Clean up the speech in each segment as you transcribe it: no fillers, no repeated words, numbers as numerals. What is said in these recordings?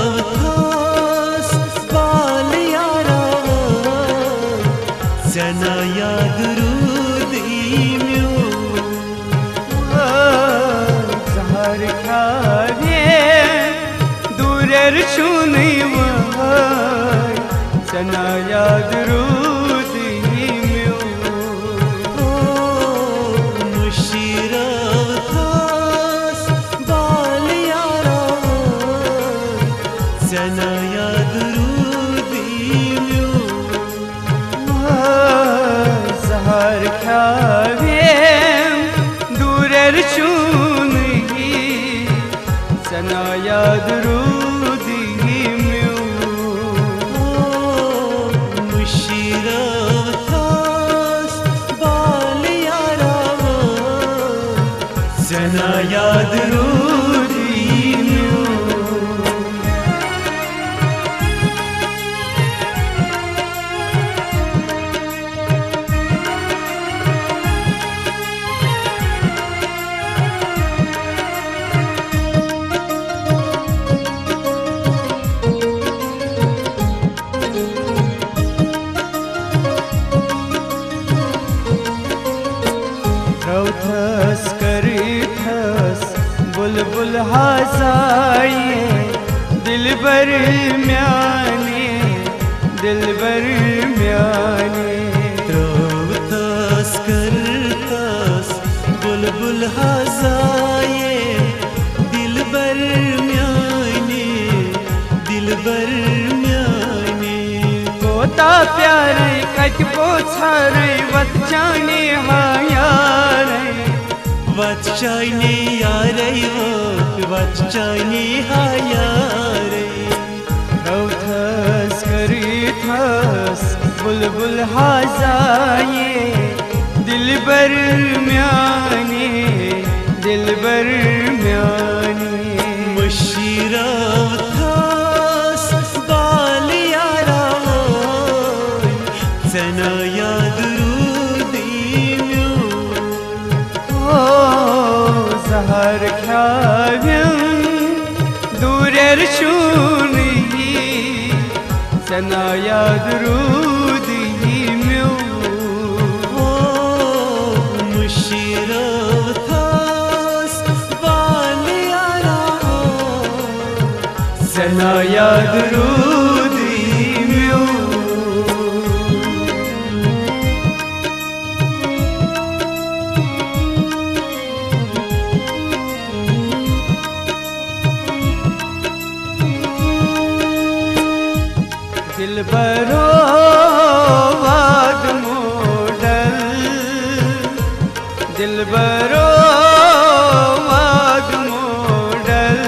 शिरावतास बाल यारावा जना याद रुदीम्यो जहर खावे दूरेर शुनिवा जना याद रुदीम्यो शिरावतास बाल जना याद रुदीम्यो जहर खावे दूरेर शुनगी जना याद रुदीम्यो शिरावतास बाल यारावा जना याद रुदीम्यो रौथस करीथस बुलबुल हसाए दिलबर म्याने दिलबर म्याने रौथस करतस बुलबुल हसाए दिलबर म्याने दिलबर म्याने कोता प्यारे कटबो छारे वत जाने हायारे वत जाने यारे वत जाने हायारे रौथस करीथस बुलबुल हसाए दिलबर म्याने दिलबर म्याने शिरावतास बाल यारावा जना याद रुदीम्यो जहर खावे दूरेर शुनगी जना याद रुदीम्यो शिरावतास बाल यारावा जना याद रुदीम्यो दिलबरो वाद मोडल दिलबरो वाद मोडल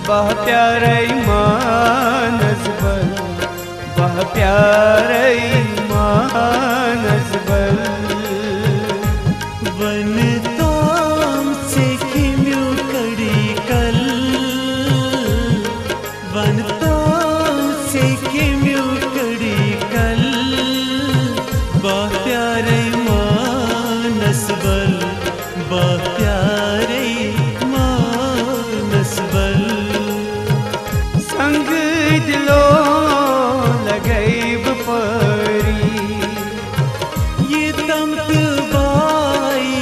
बह प्यारे मानसबल बह प्यारे मानसबल वनताम से किम्यो कड़ी कल वनताम से किम्यो कड़ी कल बा प्यारे मानसबल बा प्यारे मानसबल संग दिलो लगैब परी ये तमतबाई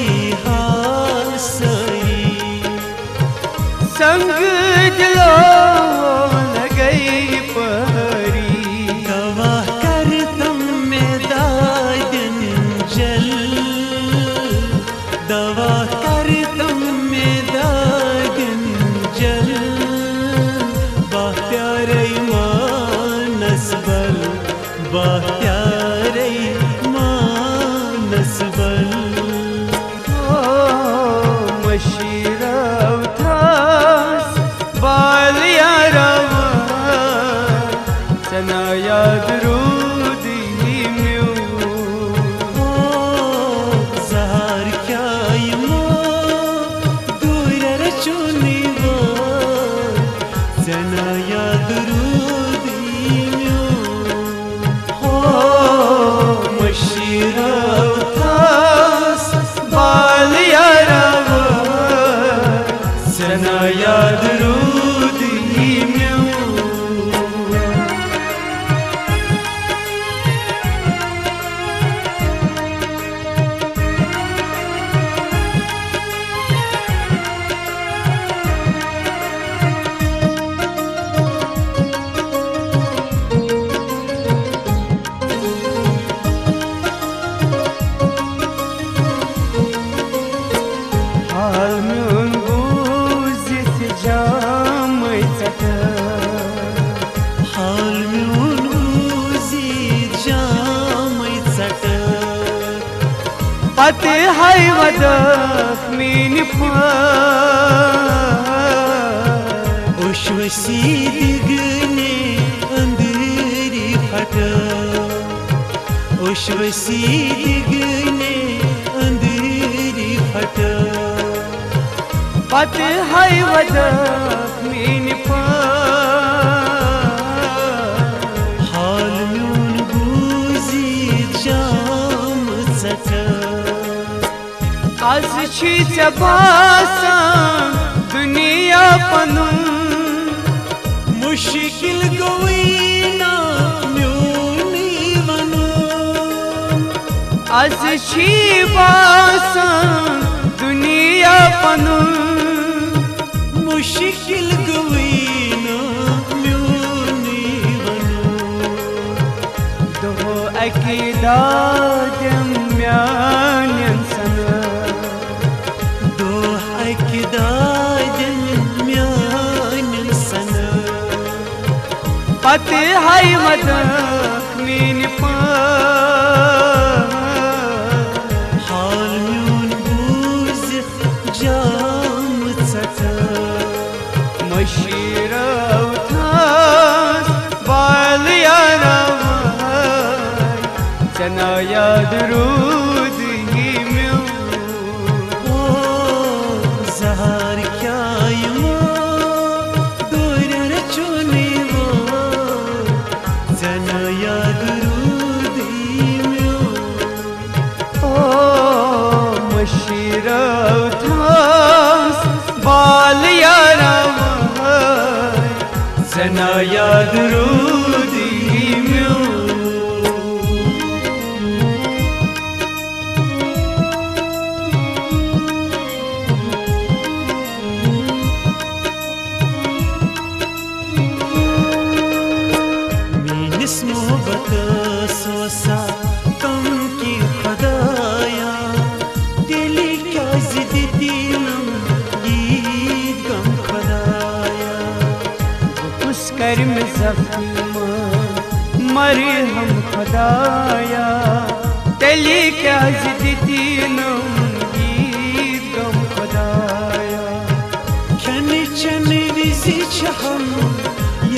हासई संग दिलो लगई परी गवाह कर तुम में दायन जल दवा कर तुम में दायन जल बा प्यारे मानसबल बा प्यारे मानसबल मशीरावतास बाल सना याद रूद ही म्यों पत हाय वदक मीन उश्वसी दिगने अंधेरी फट उश्वसी दिगने अंधेरी फट पत हाय वदक मीन हाल म्यून बूजी जाम सट आज छी जबासन दुनिया पनुन मुश्किल गोईना म्यूनी वनो आज छी बासन दुनिया पनुन मुश्किल गोईना म्यूनी वनो दो अकीदा जम्यान सना पत हाय वदक मीन हाल म्यून बूज जाम सट मशीरा उठास बाल यारा सना याद रूद ही म्यों जहार क्या यमो दूर चुने वो जना याद रूदी म्यों मशीरा उठास बाल यारा सना याद रूदी म्यों मोहब्बत सोसा कम की खुदाया दिल क्या जिद दीनम ये गम खुदाया उस कर्म जख्म मरे हम खुदाया दिल क्या जिद दीनम ये गम खुदाया खन चन रिजी हम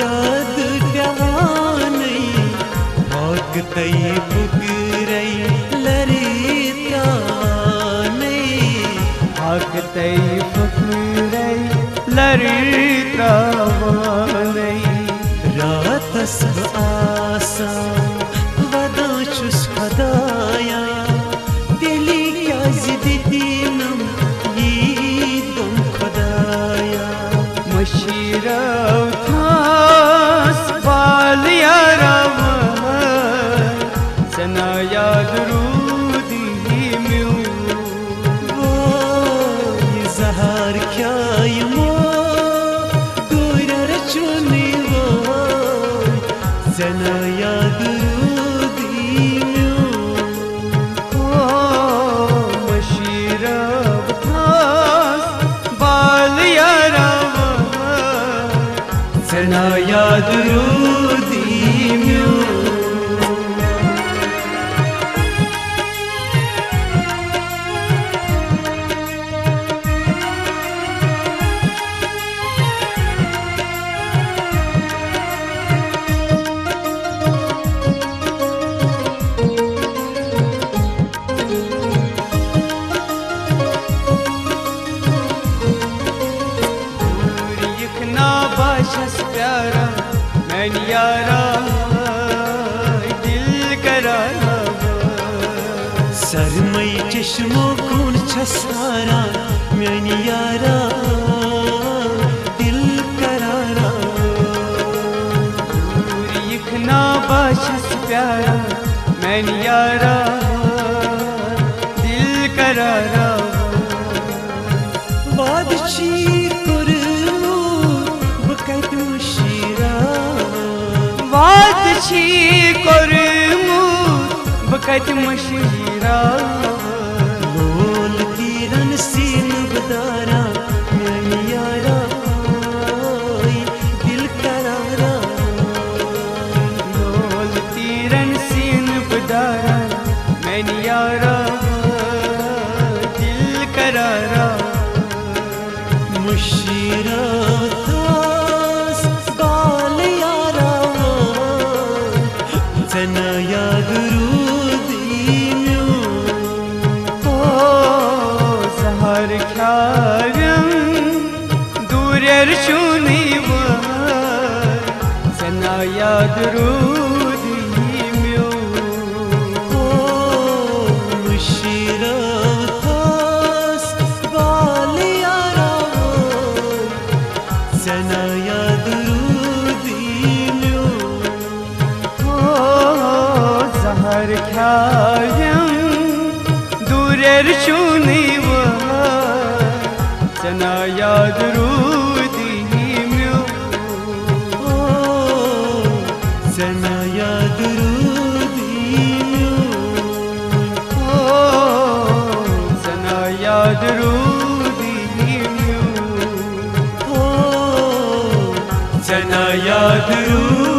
याद तई फुकरई लरिता नहीं हक तई फुकरई लरिता नहीं रात सब आसा वदा चुस खुदाया दिली क्या जिद दीनम ये तुम खुदाया मशीरा उठास बाल यारा सना याद रूदी म्यों ये जहार क्या यमो दूर चुने वो सना याद रूदी म्यों मशीरा उठास बाल यारा सना याद रूदी म्यों प्यारा मैं यारा दिल करारा सरमई चश्मो खून छसारा मैं यारा यारा दिल करारा Vadçı kurumu Bukat müşira वादची करमू बकत मशीरा Lol tiran sin badara Mein yara Dil karara लोल तीरन सीन बदारा मैंने यारा दिल करारा Müşira tas Gal yara Zena yad rudimyo ओ सहर ख्यारम दूर शुनी सना याद रूदी म्यो Müşira tas Gal yara Zena yad rudimyo ओ सहर ख्यारम दूर शुनी सना याद रूदी म्यो Zena yad rudimyo सना याद रूदी म्यो Zena yad rudimyo